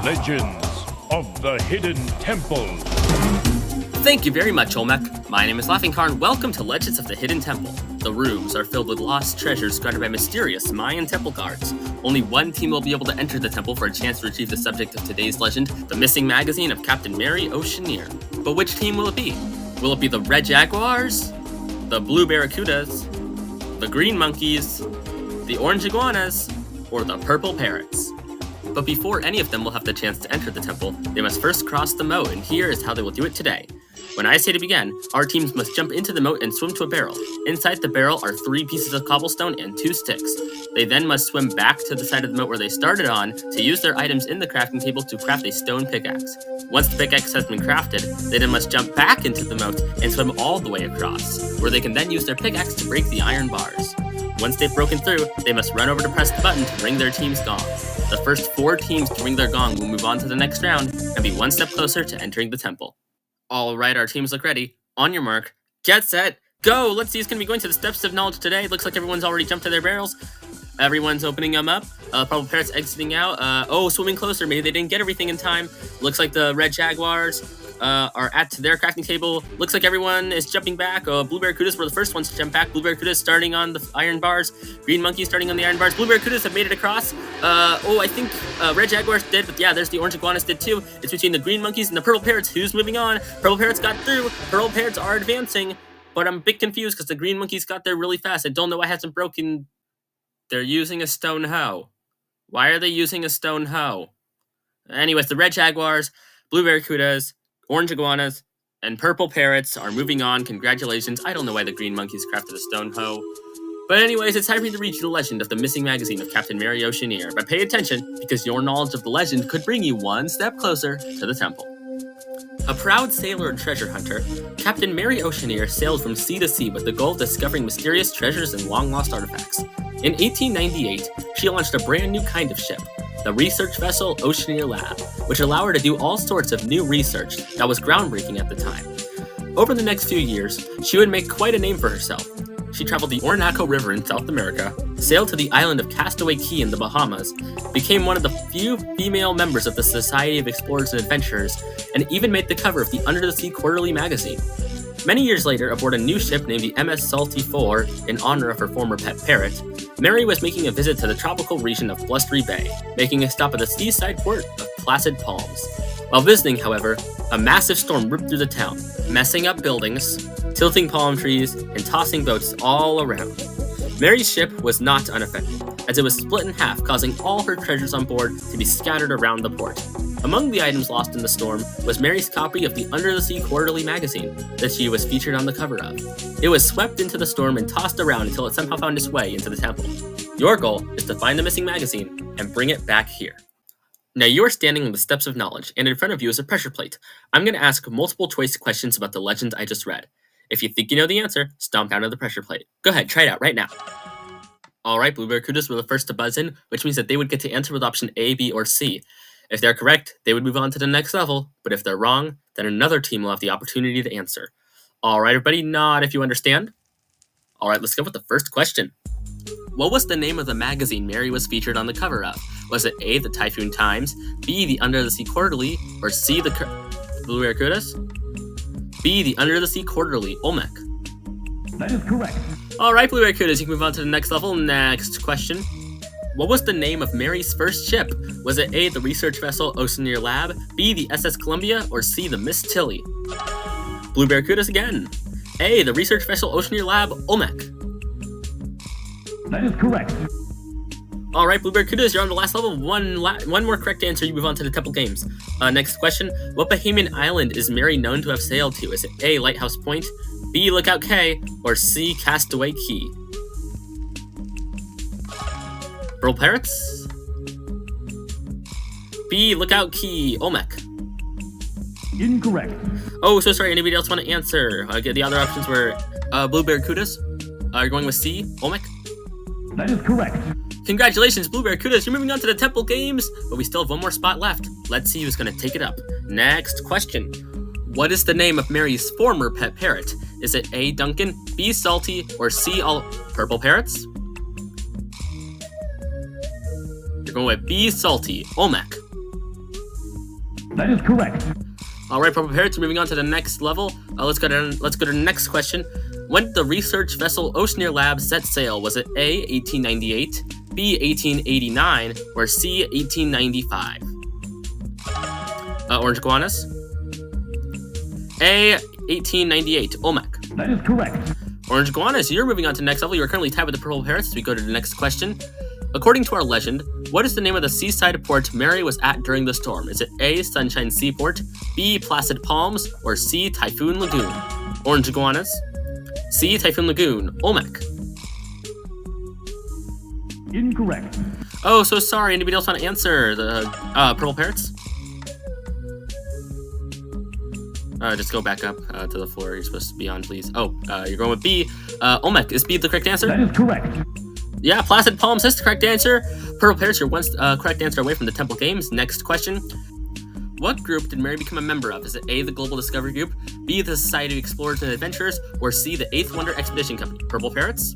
Legends of the Hidden Temple. Thank you very much, Olmec. My name is Laughing Car, and welcome to Legends of the Hidden Temple. The rooms are filled with lost treasures guarded by mysterious Mayan temple guards. Only one team will be able to enter the temple for a chance to retrieve the subject of today's legend, the missing magazine of Captain Mary Oceaneer. But which team will it be? Will it be the Red Jaguars, the Blue Barracudas, the Green Monkeys, the Orange Iguanas, or the Purple Parrots? But before any of them will have the chance to enter the temple, they must first cross the moat, and here is how they will do it today. When I say to begin, our teams must jump into the moat and swim to a barrel. Inside the barrel are 3 pieces of cobblestone and 2 sticks. They then must swim back to the side of the moat where they started on to use their items in the crafting table to craft a stone pickaxe. Once the pickaxe has been crafted, they then must jump back into the moat and swim all the way across, where they can then use their pickaxe to break the iron bars. Once they've broken through, they must run over to press the button to ring their team's gong. The first 4 teams to ring their gong will move on to the next round and be one step closer to entering the temple. Alright, our teams look ready. On your mark, get set, go! Let's see who's going to be going to the steps of knowledge today. Looks like everyone's already jumped to their barrels. Everyone's opening them up. Purple Parrots exiting out. Swimming closer. Maybe they didn't get everything in time. Looks like the Red Jaguars are at their crafting table. Looks like everyone is jumping back. Blue Barracudas were the first ones to jump back. Blue Barracudas starting on the iron bars. Green Monkeys starting on the iron bars. Blue Barracudas have made it across. I think Red Jaguars did, but yeah, there's the Orange Iguanas did too. It's between the Green Monkeys and the Purple Parrots. Who's moving on? Purple Parrots got through. Purple Parrots are advancing, but I'm a bit confused because the Green Monkeys got there really fast. I don't know why it hasn't broken. They're using a stone hoe. Why are they using a stone hoe? Anyways, the Red Jaguars, Blue Barracudas, Orange Iguanas, and Purple Parrots are moving on. Congratulations. I don't know why the Green Monkeys crafted a stone hoe. But anyways, it's time for you to read the legend of the missing magazine of Captain Mary Oceaneer. But pay attention, because your knowledge of the legend could bring you one step closer to the temple. A proud sailor and treasure hunter, Captain Mary Oceaneer sailed from sea to sea with the goal of discovering mysterious treasures and long-lost artifacts. In 1898, she launched a brand new kind of ship, the research vessel Oceaneer Lab, which allowed her to do all sorts of new research that was groundbreaking at the time. Over the next few years, she would make quite a name for herself. She traveled the Orinoco River in South America, sailed to the island of Castaway Cay in the Bahamas, became one of the few female members of the Society of Explorers and Adventurers, and even made the cover of the Under the Sea Quarterly magazine. Many years later, aboard a new ship named the MS Salty IV, in honor of her former pet parrot, Mary was making a visit to the tropical region of Blustery Bay, making a stop at the seaside port of Placid Palms. While visiting, however, a massive storm ripped through the town, messing up buildings, tilting palm trees, and tossing boats all around. Mary's ship was not unaffected, as it was split in half, causing all her treasures on board to be scattered around the port. Among the items lost in the storm was Mary's copy of the Under the Sea Quarterly magazine that she was featured on the cover of. It was swept into the storm and tossed around until it somehow found its way into the temple. Your goal is to find the missing magazine and bring it back here. Now you are standing on the steps of knowledge, and in front of you is a pressure plate. I'm going to ask multiple choice questions about the legend I just read. If you think you know the answer, stomp down to the pressure plate. Go ahead, try it out right now. Alright, Blue Barracudas were the first to buzz in, which means that they would get to answer with option A, B, or C. If they're correct, they would move on to the next level, but if they're wrong, then another team will have the opportunity to answer. Alright, everybody, nod if you understand. Alright, let's go with the first question. What was the name of the magazine Mary was featured on the cover of? Was it A, the Typhoon Times, B, the Under the Sea Quarterly, or C, the Blue Barracudas? B, the Under the Sea Quarterly. Olmec. That is correct. Alright, Blue Barracudas, you can move on to the next level. Next question. What was the name of Mary's first ship? Was it A, the research vessel Oceaneer Lab, B, the SS Columbia, or C, the Miss Tilly? Blue Barracudas again. A, the research vessel Oceaneer Lab. Olmec. That is correct. Alright, Blue Barracudas, you're on the last level. One more correct answer, you move on to the Temple Games. Next question. What Bahamian island is Mary known to have sailed to? Is it A, Lighthouse Point, B, Lookout Cay, or C, Castaway Cay? Purple Parrots? B, Lookout Cay. Olmec. Incorrect. Oh, so sorry, anybody else want to answer? The other options were Blue Barracudas. You're going with C, Olmec? That is correct. Congratulations, Blue Barracudas, you're moving on to the Temple Games, but we still have one more spot left. Let's see who's going to take it up. Next question. What is the name of Mary's former pet parrot? Is it A, Duncan, B, Salty, or C, all Purple Parrots? You're going with B, Salty. Olmec. That is correct. All right, Purple Parrots, moving on to the next level. Let's go to the next question. When did the research vessel Oceaneer Labs set sail? Was it A, 1898, B, 1889, or C, 1895? Orange Iguanas? A, 1898. Olmec. That is correct. Orange Iguanas, you're moving on to the next level. You're currently tied with the Purple Parrots as we go to the next question. According to our legend, what is the name of the seaside port Mary was at during the storm? Is it A, Sunshine Seaport, B, Placid Palms, or C, Typhoon Lagoon? Orange Iguanas. C, Typhoon Lagoon. Olmec. Incorrect. Oh, so sorry. Anybody else want to answer? The Purple Parrots? Just go back up to the floor you're supposed to be on, please. Oh, you're going with B. Olmec, is B the correct answer? That is correct. Yeah, Placid Palms is the correct answer. Purple Parrots, you're one correct answer away from the Temple Games. Next question. What group did Mary become a member of? Is it A, the Global Discovery Group, B, the Society of Explorers and Adventurers, or C, the Eighth Wonder Expedition Company? Purple Parrots?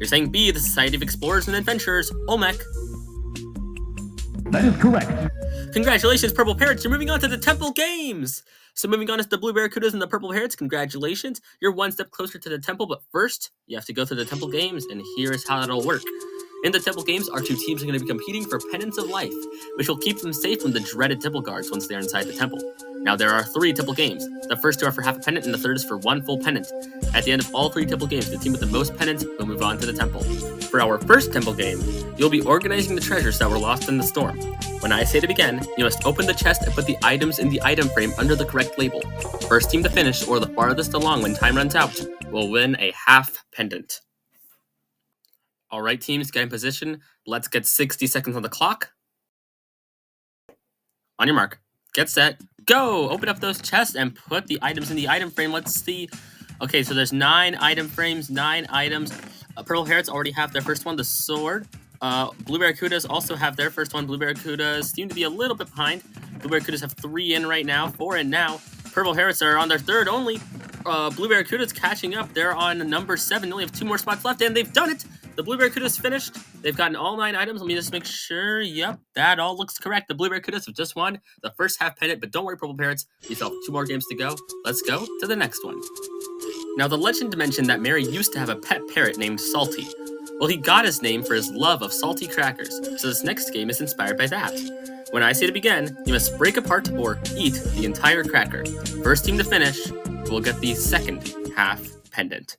You're saying B, the Society of Explorers and Adventurers. Olmec. That is correct. Congratulations, Purple Parrots. You're moving on to the Temple Games. So moving on to the Blue Barracudas and the Purple Parrots, congratulations. You're one step closer to the temple, but first, you have to go through the Temple Games, and here's how that'll work. In the Temple Games, our two teams are going to be competing for Pendants of Life, which will keep them safe from the dreaded temple guards once they're inside the temple. Now, there are 3 Temple Games. The first 2 are for half a pendant, and the third is for 1 full pendant. At the end of all 3 Temple Games, the team with the most pendants will move on to the temple. For our first Temple Game, you'll be organizing the treasures that were lost in the storm. When I say to begin, you must open the chest and put the items in the item frame under the correct label. First team to finish, or the farthest along when time runs out, will win a half pendant. Alright teams, get in position. Let's get 60 seconds on the clock. On your mark, get set, go! Open up those chests and put the items in the item frame. Let's see. Okay, so there's 9 item frames, 9 items. Purple Parrots already have their first one, the sword. Blue Barracudas also have their first one. Blue Barracudas seem to be a little bit behind. Blue Barracudas have 3 in right now, 4 in now. Purple Parrots are on their third only. Blue Barracudas catching up. They're on number 7. They only have 2 more spots left, and they've done it! The Blue Barracudas finished. They've gotten all 9 items. Let me just make sure. Yep, that all looks correct. The Blue Barracudas have just won the first half pendant, but don't worry, Purple Parrots. You still have 2 more games to go. Let's go to the next one. Now, the legend mentioned that Mary used to have a pet parrot named Salty. Well, he got his name for his love of salty crackers, so this next game is inspired by that. When I say to begin, you must break apart or eat the entire cracker. First team to finish will get the second half pendant.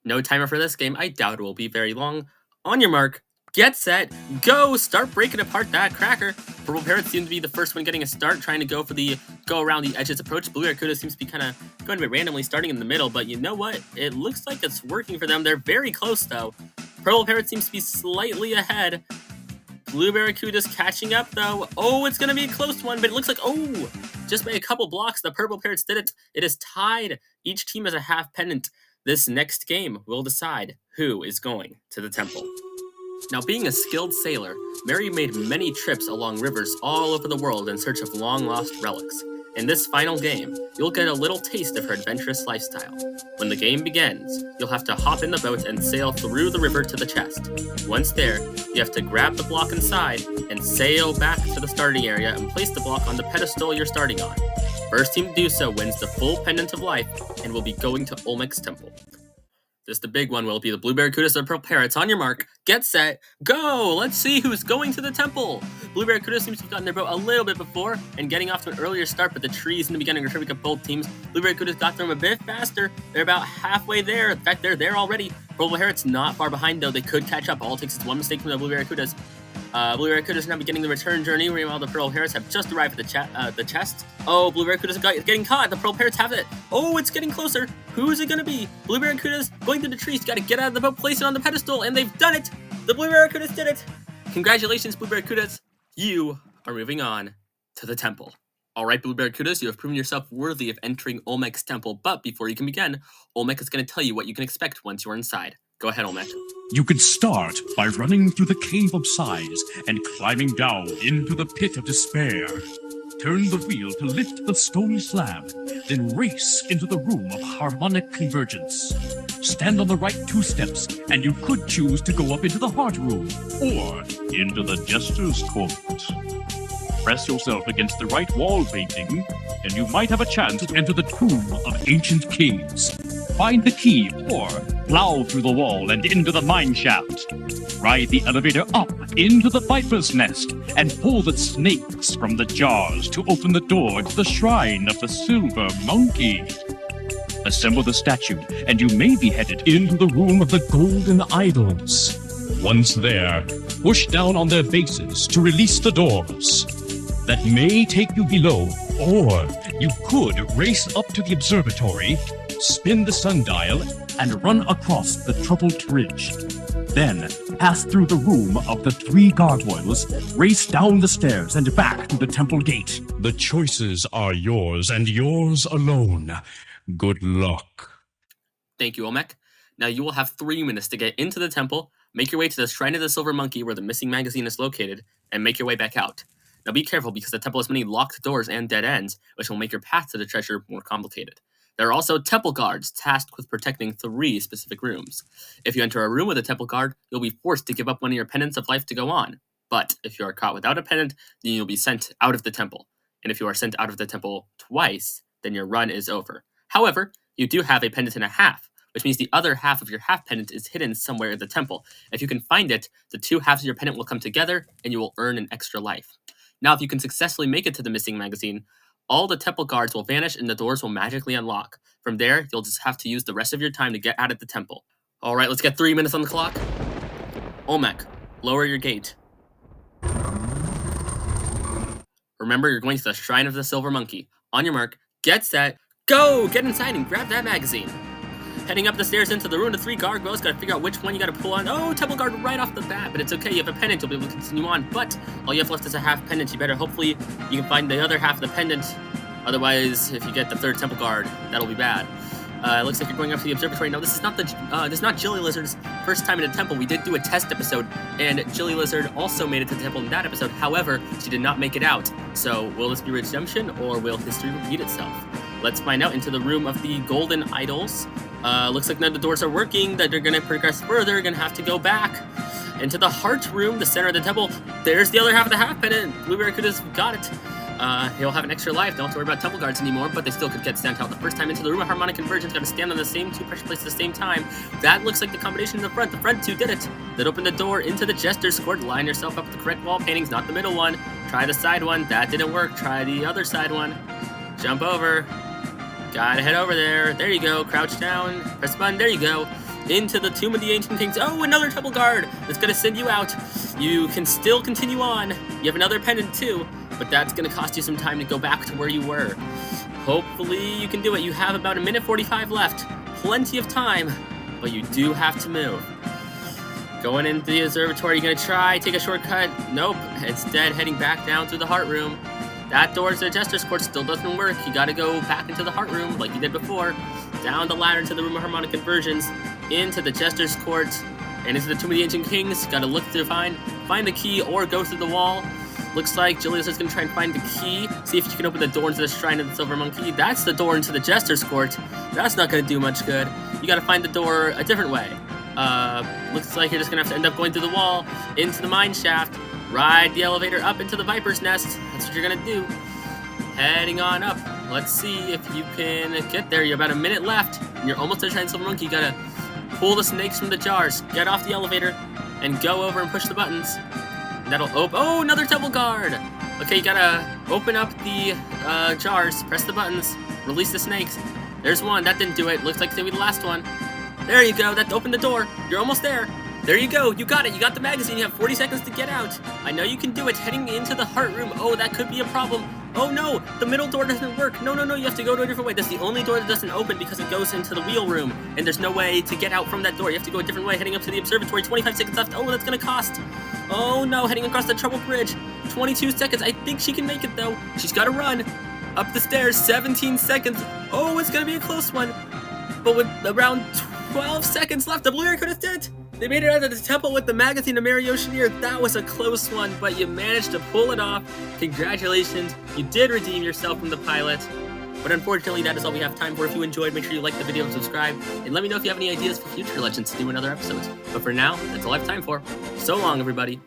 No timer for this game. I doubt it will be very long. On your mark, get set, go! Start breaking apart that cracker. Purple Parrots seem to be the first one getting a start, trying to go around the edges approach. Blue Barracuda seems to be kind of going a bit randomly, starting in the middle, but you know what? It looks like it's working for them. They're very close, though. Purple Parrot seems to be slightly ahead. Blue Barracuda's catching up, though. Oh, it's going to be a close one, but it looks like, oh, just by a couple blocks, the Purple Parrots did it. It is tied. Each team has a half pendant. This next game will decide who is going to the temple. Now, being a skilled sailor, Mary made many trips along rivers all over the world in search of long-lost relics. In this final game, you'll get a little taste of her adventurous lifestyle. When the game begins, you'll have to hop in the boat and sail through the river to the chest. Once there, you have to grab the block inside and sail back to the starting area and place the block on the pedestal you're starting on. First team to do so wins the full pendant of life and will be going to Olmec's temple. This the big one will be the Blue Barracudas or Purple Parrots. On your mark, get set, go! Let's see who's going to the temple. Blue Barracuda seems to have gotten their boat a little bit before and getting off to an earlier start, but the trees in the beginning are trying to pick up both teams. Blue Barracudas got them a bit faster. They're about halfway there. In fact, they're there already. Purple Parrots not far behind, though. They could catch up. All it takes is one mistake from the Blue Barracudas. Blue Barracudas now beginning the return journey, while the Purple Parrots have just arrived at the chest. Oh, Blue Barracudas getting caught. The Purple Parrots have it. Oh, it's getting closer. Who's it going to be? Blue Barracudas going through the trees. Got to get out of the boat, place it on the pedestal, and they've done it. The Blue Barracudas did it. Congratulations, Blue Barracudas. You are moving on to the temple. All right, Blue Barracudas, you have proven yourself worthy of entering Olmec's temple, but before you can begin, Olmec is going to tell you what you can expect once you're inside. Go ahead, Olmec. You can start by running through the cave of sighs and climbing down into the pit of despair. Turn the wheel to lift the stone slab, then race into the room of harmonic convergence. Stand on the right 2 steps, and you could choose to go up into the heart room, or into the jester's court. Press yourself against the right wall painting, and you might have a chance to enter the tomb of ancient kings. Find the key or plow through the wall and into the mine shaft. Ride the elevator up into the viper's nest and pull the snakes from the jars to open the door to the shrine of the silver monkey. Assemble the statue, and you may be headed into the room of the golden idols. Once there, push down on their faces to release the doors. That may take you below, or you could race up to the observatory, spin the sundial, and run across the troubled bridge. Then, pass through the room of the 3 gargoyles, race down the stairs and back to the temple gate. The choices are yours and yours alone. Good luck. Thank you, Olmec. Now you will have 3 minutes to get into the temple, make your way to the Shrine of the Silver Monkey where the missing magazine is located, and make your way back out. Now be careful because the temple has many locked doors and dead ends, which will make your path to the treasure more complicated. There are also temple guards tasked with protecting 3 specific rooms. If you enter a room with a temple guard, you'll be forced to give up one of your pendants of life to go on. But if you are caught without a pendant, then you'll be sent out of the temple. And if you are sent out of the temple twice, then your run is over. However, you do have a pendant and a half, which means the other half of your half pendant is hidden somewhere in the temple. If you can find it, the 2 halves of your pendant will come together, and you will earn an extra life. Now, if you can successfully make it to the missing magazine, all the temple guards will vanish and the doors will magically unlock. From there, you'll just have to use the rest of your time to get out of the temple. Alright, let's get 3 minutes on the clock. Olmec, lower your gate. Remember, you're going to the Shrine of the Silver Monkey. On your mark, get set, go! Get inside and grab that magazine. Heading up the stairs into the room, the 3 gargoyles, gotta figure out which one you gotta pull on. Oh, temple guard right off the bat, but it's okay, you have a pendant, you'll be able to continue on. But all you have left is a half pendant. You better hopefully you can find the other half of the pendant. Otherwise, if you get the 3rd temple guard, that'll be bad. It looks like you're going up to the observatory. Now, this is not jillilizard's first time in a temple. We did do a test episode, and jillilizard also made it to the temple in that episode. However, she did not make it out. So, will this be redemption, or will history repeat itself? Let's find out. Into the room of the golden idols. Looks like none of the doors are working, that they're gonna progress further, gonna have to go back. Into the heart room, the center of the temple. There's the other half of the half pendant. Blueberry could have got it. He'll have an extra life, don't have to worry about temple guards anymore, but they still could get sent out the first time into the room of harmonic convergence. Gotta stand on the same 2 pressure plates at the same time. That looks like the combination in the front. The front 2 did it. Then open the door into the jester's court. Line yourself up with the correct wall paintings, not the middle one. Try the side one. That didn't work. Try the other side one. Jump over. Gotta head over there. There you go. Crouch down. Press the button. There you go. Into the Tomb of the Ancient Kings. Oh, another temple guard. That's gonna send you out. You can still continue on. You have another pendant too, but that's gonna cost you some time to go back to where you were. Hopefully you can do it. You have about 1:45 left. Plenty of time, but you do have to move. Going into the observatory, you're gonna try, take a shortcut. Nope. Instead, heading back down through the heart room. That door to the jester's court still doesn't work. You gotta go back into the heart room like you did before. Down the ladder to the room of harmonic conversions. Into the jester's court. And into the Tomb of the Ancient Kings. Gotta look to find the key or go through the wall. Looks like jillilizard's gonna try and find the key. See if you can open the door into the Shrine of the Silver Monkey. That's the door into the jester's court. That's not gonna do much good. You gotta find the door a different way. Looks like you're just gonna have to end up going through the wall, into the mine shaft, ride the elevator up into the viper's nest. That's what you're gonna do. Heading on up. Let's see if you can get there. You're about 1 minute left, and you're almost to the Shrine of the Silver Monkey. You gotta pull the snakes from the jars, get off the elevator, and go over and push the buttons. And that'll open. Oh, another temple guard! Okay, you gotta open up the jars, press the buttons, release the snakes. There's one. That didn't do it. Looks like it's gonna be the last one. There you go. That opened the door. You're almost there. There you go. You got it. You got the magazine. You have 40 seconds to get out. I know you can do it. Heading into the heart room. Oh, that could be a problem. Oh no, the middle door doesn't work. No, you have to go to a different way. That's the only door that doesn't open because it goes into the wheel room. And there's no way to get out from that door. You have to go a different way. Heading up to the observatory. 25 seconds left. Oh, that's gonna cost. Oh no, heading across the troubled bridge. 22 seconds. I think she can make it though. She's gotta run. Up the stairs. 17 seconds. Oh, it's gonna be a close one. But with around 12 seconds left, the Blueberry could have did it. They made it out of the temple with the magazine of Mary Oceaneer. That was a close one, but you managed to pull it off. Congratulations, you did redeem yourself from the pilot. But unfortunately, that is all we have time for. If you enjoyed, make sure you like the video and subscribe. And let me know if you have any ideas for future Legends to do in other episodes. But for now, that's all I have time for. So long, everybody.